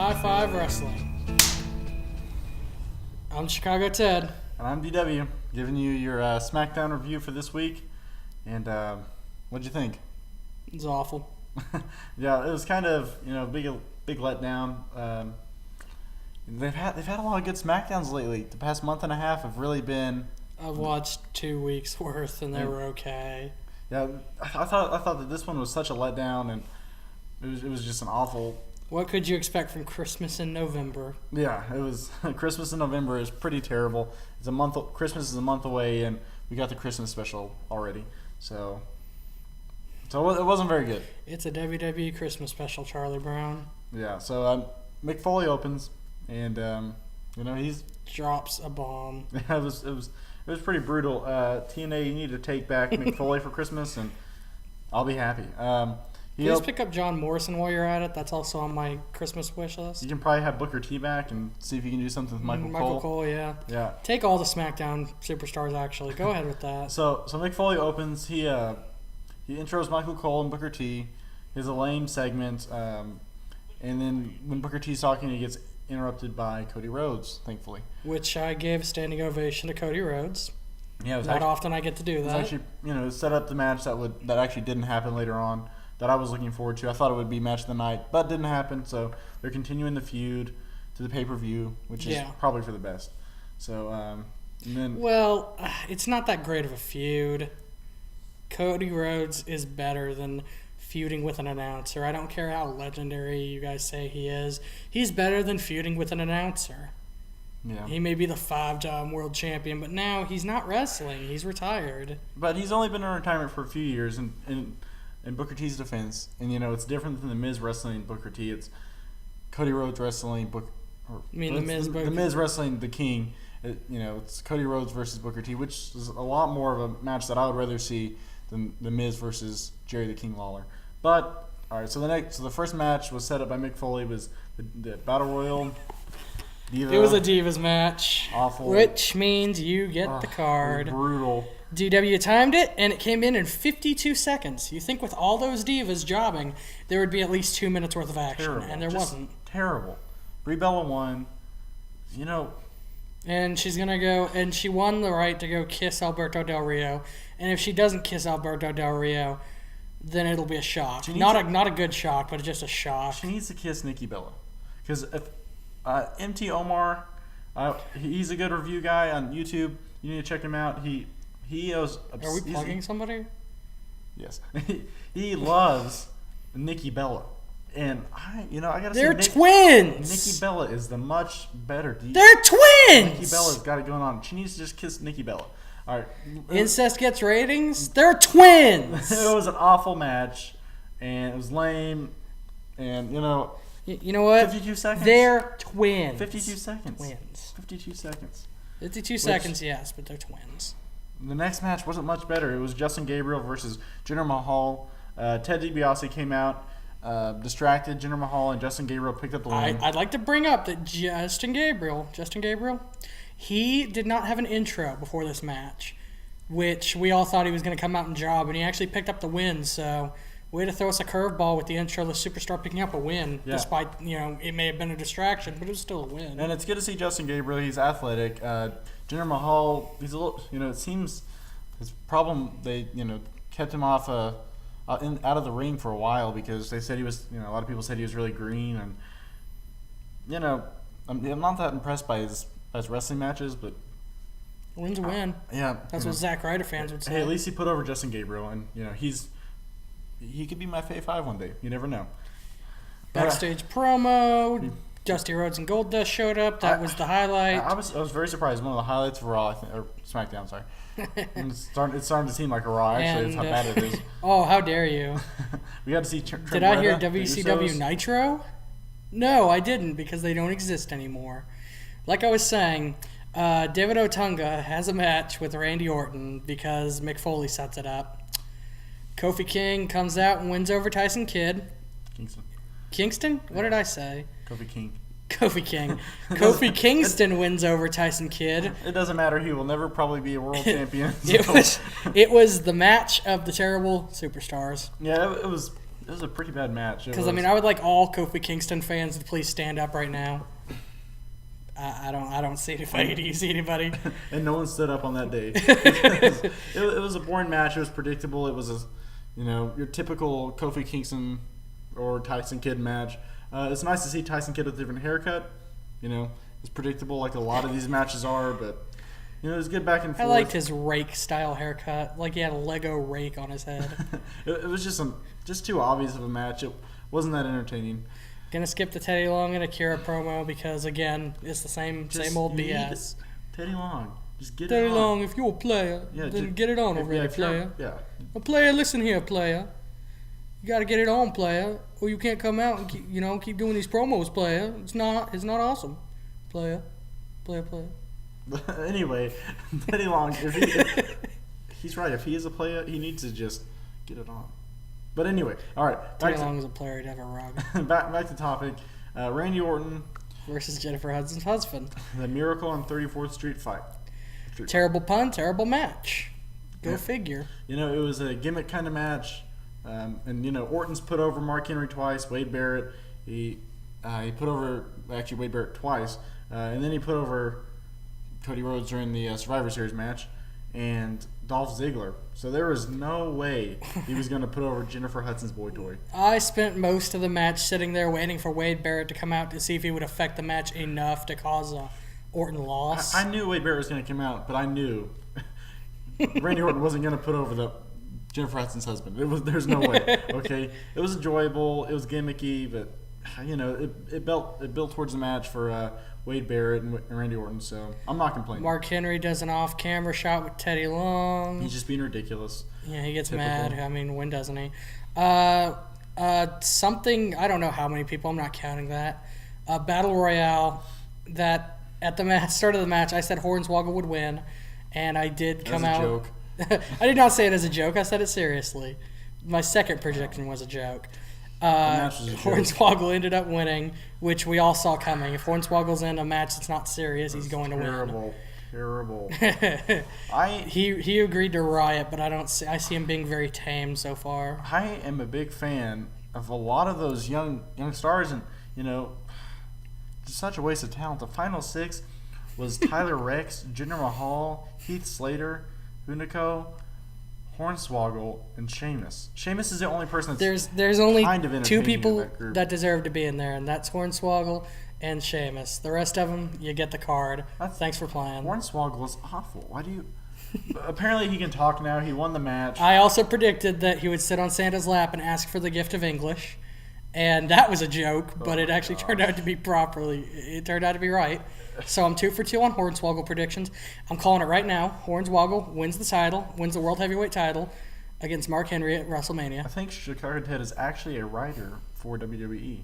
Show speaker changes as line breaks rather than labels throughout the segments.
High Five Wrestling. I'm Chicago Ted.
And I'm DW, giving you your SmackDown review for this week. And what'd you think?
It's awful.
Yeah, it was kind of big letdown. They've had a lot of good SmackDowns lately. The past month and a half have really been.
I've watched 2 weeks worth, and they were okay.
Yeah, I thought that this one was such a letdown, and it was just an awful.
What could you expect from Christmas in November?
Yeah, it was. Christmas in November is pretty terrible. It's a month. Christmas is a month away, and we got the Christmas special already. So it wasn't very good.
It's a WWE Christmas special, Charlie Brown.
Yeah. So Mick Foley opens, and he's
drops a bomb.
Yeah, it was pretty brutal. TNA, you need to take back Mick Foley for Christmas, and I'll be happy.
Please pick up John Morrison while you're at it. That's also on my Christmas wish list.
You can probably have Booker T back and see if you can do something with Michael Cole.
Michael Cole, yeah.
Yeah.
Take all the SmackDown superstars, actually. Go ahead with that.
So Mick Foley opens. He intros Michael Cole and Booker T. He has a lame segment. And then when Booker T's talking, he gets interrupted by Cody Rhodes, thankfully.
Which I gave a standing ovation to Cody Rhodes.
Yeah, it was
Not often I get to do that.
It was actually, set up the match that actually didn't happen later on, that I was looking forward to. I thought it would be match of the night, but it didn't happen. So they're continuing the feud to the pay-per-view, which is probably for the best. So and then
it's not that great of a feud. Cody Rhodes is better than feuding with an announcer. I don't care how legendary you guys say he is. He's better than feuding with an announcer.
Yeah.
He may be the 5-time world champion, but now he's not wrestling. He's retired.
But he's only been in retirement for a few years, and in Booker T's defense, and it's different than the Miz wrestling Booker T. It's Cody Rhodes wrestling the Miz wrestling the King. It's Cody Rhodes versus Booker T, which is a lot more of a match that I would rather see than the Miz versus Jerry the King Lawler. But all right, so the first match was set up by Mick Foley. Was the Battle Royal. Diva.
It was a Divas match.
Awful.
Which means you get the card.
Brutal.
DW timed it, and it came in 52 seconds. You think with all those Divas jobbing, there would be at least 2 minutes worth of action,
Terrible.
And there wasn't.
Terrible. Brie Bella won.
And she's going to go, and she won the right to go kiss Alberto Del Rio. And if she doesn't kiss Alberto Del Rio, then it'll be a shock. Not a good shock, but just a shock.
She needs to kiss Nikki Bella. Because if MT Omar, he's a good review guy on YouTube. You need to check him out. He is.
Are we plugging somebody?
Yes. He loves Nikki Bella, and I gotta say,
they're twins.
Nikki Bella is the much better.
They're twins.
Nikki Bella's got it going on. She needs to just kiss Nikki Bella. All right.
Incest gets ratings. They're twins.
It was an awful match, and it was lame, and
You know what?
52 seconds.
They're twins.
52 seconds.
Twins.
52 seconds.
52 seconds, yes, but they're twins.
The next match wasn't much better. It was Justin Gabriel versus Jinder Mahal. Ted DiBiase came out, distracted Jinder Mahal, and Justin Gabriel picked up the win.
I'd like to bring up that Justin Gabriel, he did not have an intro before this match, which we all thought he was going to come out and job, and he actually picked up the win, so way to throw us a curveball with the intro-less superstar picking up a win, despite, it may have been a distraction, but it was still a win.
And it's good to see Justin Gabriel. He's athletic. Jinder Mahal, he's a little, it seems his problem, they, kept him off out of the ring for a while because they said he was, a lot of people said he was really green. And, I'm not that impressed by his wrestling matches, but
A win's a win.
Yeah.
That's what Zack Ryder fans would say.
Hey, at least he put over Justin Gabriel, and he could be my Fave 5 one day. You never know.
Backstage promo. Dusty Rhodes and Goldust showed up. That was the highlight.
I was very surprised. One of the highlights of Raw, I think, or SmackDown, sorry. It's starting to seem like a Raw. Actually, that's how bad it is.
Oh, how dare you!
We got to see.
Did I hear WCW Nitro? No, I didn't because they don't exist anymore. Like I was saying, David Otunga has a match with Randy Orton because Mick Foley sets it up. Kofi King comes out and wins over Tyson Kidd. Kingston? What did I say?
Kofi King.
Kofi Kingston wins over Tyson Kidd.
It doesn't matter. He will never probably be a world champion.
It was the match of the terrible superstars.
Yeah, it was was a pretty bad match.
Because I would like all Kofi Kingston fans to please stand up right now. I don't see anybody. Do you see anybody?
And no one stood up on that day. It was a boring match. It was predictable. It was your typical Kofi Kingston or Tyson Kidd match. It's nice to see Tyson Kidd with a different haircut. It's predictable like a lot of these matches are, but it was good back and forth.
I liked his rake style haircut, like he had a Lego rake on his head.
It was just too obvious of a match. It wasn't that entertaining.
Gonna skip the Teddy Long and Akira promo because again, it's the same old BS.
Teddy Long, just get
Teddy
it on.
Teddy Long, if you're a player, then get it on already, player.
Yeah.
A player, listen here, player. You gotta get it on, player, or you can't come out and keep doing these promos, player. It's not awesome, player.
Anyway, Teddy Long, he's right. If he is a player, he needs to just get it on. But anyway, all right.
Teddy Long is a player to have a rug.
back to topic. Randy Orton
versus Jennifer Hudson's husband.
The Miracle on 34th Street fight.
Terrible pun, terrible match. Go figure.
It was a gimmick kind of match. And Orton's put over Mark Henry twice. Wade Barrett, he put over Wade Barrett twice. And then he put over Cody Rhodes during the Survivor Series match. And Dolph Ziggler. So there was no way he was going to put over Jennifer Hudson's boy toy.
I spent most of the match sitting there waiting for Wade Barrett to come out to see if he would affect the match enough to cause a Orton loss.
I knew Wade Barrett was going to come out, but I knew Randy Orton wasn't going to put over the Jennifer Hudson's husband. There's no way. Okay, it was enjoyable. It was gimmicky, but it built towards the match for Wade Barrett and Randy Orton, so I'm not complaining.
Mark Henry does an off-camera shot with Teddy Long.
He's just being ridiculous.
Yeah, he gets mad. I mean, when doesn't he? Something, I don't know how many people, I'm not counting that. Battle Royale that at the start of the match, I said Hornswoggle would win, and I did come out.
Joke.
I did not say it as a joke. I said it seriously. My second prediction was a joke. Hornswoggle ended up winning, which we all saw coming. If Hornswoggle's in a match that's not serious, he's going to win.
Terrible.
He agreed to riot, but I see him being very tame so far.
I am a big fan of a lot of those young stars, and it's such a waste of talent. The final six was Tyler Rex, Jinder Mahal, Heath Slater, Hunico, Hornswoggle, and Sheamus. Sheamus is the only person that's
there's only
kind of
two people that deserve to be in there, and that's Hornswoggle and Sheamus. The rest of them, you get the card. Thanks for playing.
Hornswoggle is awful. Why do you... Apparently he can talk now. He won the match.
I also predicted that he would sit on Santa's lap and ask for the gift of English, and that was a joke, but it actually turned out to be It turned out to be right. So I'm 2 for 2 on Hornswoggle predictions. I'm calling it right now. Hornswoggle wins the title, wins the World Heavyweight title against Mark Henry at WrestleMania.
I think Chicago Ted is actually a writer for WWE.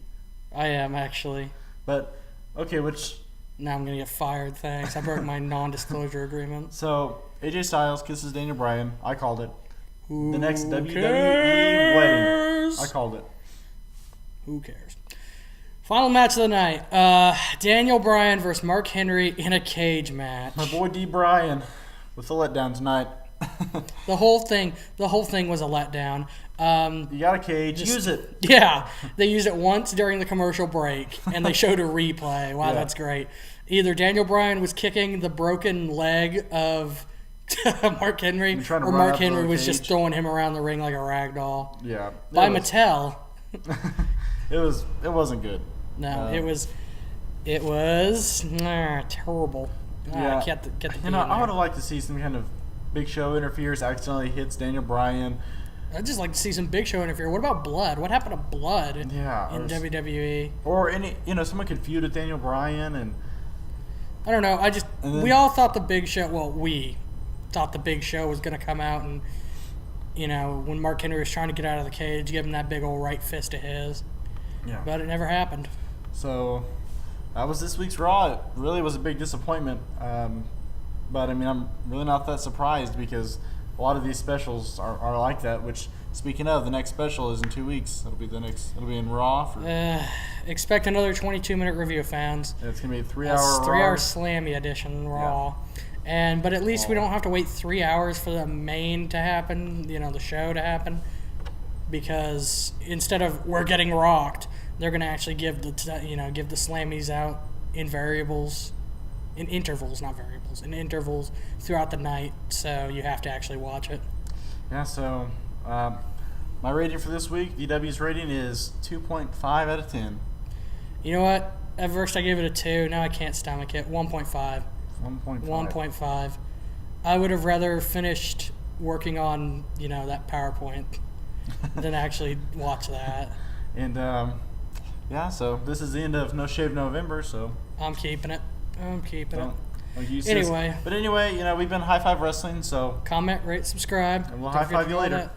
I am, actually.
But, okay, which...
Now I'm going to get fired, thanks. I broke my non-disclosure agreement.
So, AJ Styles kisses Daniel Bryan. I called it.
Who
the next WWE
cares?
wedding. I called it.
Who cares? Final match of the night. Daniel Bryan versus Mark Henry in a cage match.
My boy D. Bryan with the letdown tonight.
The whole thing was a letdown.
You got a cage. Use it.
Yeah. They used it once during the commercial break, and they showed a replay. Wow, That's great. Either Daniel Bryan was kicking the broken leg of Mark Henry, or Mark Henry was just throwing him around the ring like a rag doll.
Yeah.
By Mattel.
It wasn't good.
No, it was terrible.
Yeah.
Get the
I would have liked to see some kind of Big Show interferes, accidentally hits Daniel Bryan.
I'd just like to see some Big Show interfere. What about blood? What happened to blood in WWE?
Or someone could feud with Daniel Bryan, and
I don't know. We all thought the Big Show. Well, we thought the Big Show was going to come out and when Mark Henry was trying to get out of the cage, give him that big old right fist of his.
Yeah.
But it never happened.
So that was this week's Raw. It really was a big disappointment. But I'm really not that surprised because a lot of these specials are like that. Which, speaking of, the next special is in 2 weeks. It'll be in Raw.
Expect another 22-minute review, fans.
It's gonna be a 3-hour.
3-hour Slammy edition Raw. Yeah. But at least we don't have to wait 3 hours for the main to happen. The show to happen. because instead of we're getting rocked, they're going to actually give the slammies out in intervals throughout the night. So you have to actually watch it.
Yeah. So my rating for this week, VW's rating is 2.5 out of 10.
You know what? At first I gave it a 2. Now I can't stomach it. 1.5. 1.5. I would have rather finished working on, that PowerPoint than actually watch that.
And, so this is the end of No Shave November, so.
I'm keeping it. Anyway.
But anyway, we've been High Five Wrestling, so.
Comment, rate, subscribe.
And we'll high five you later.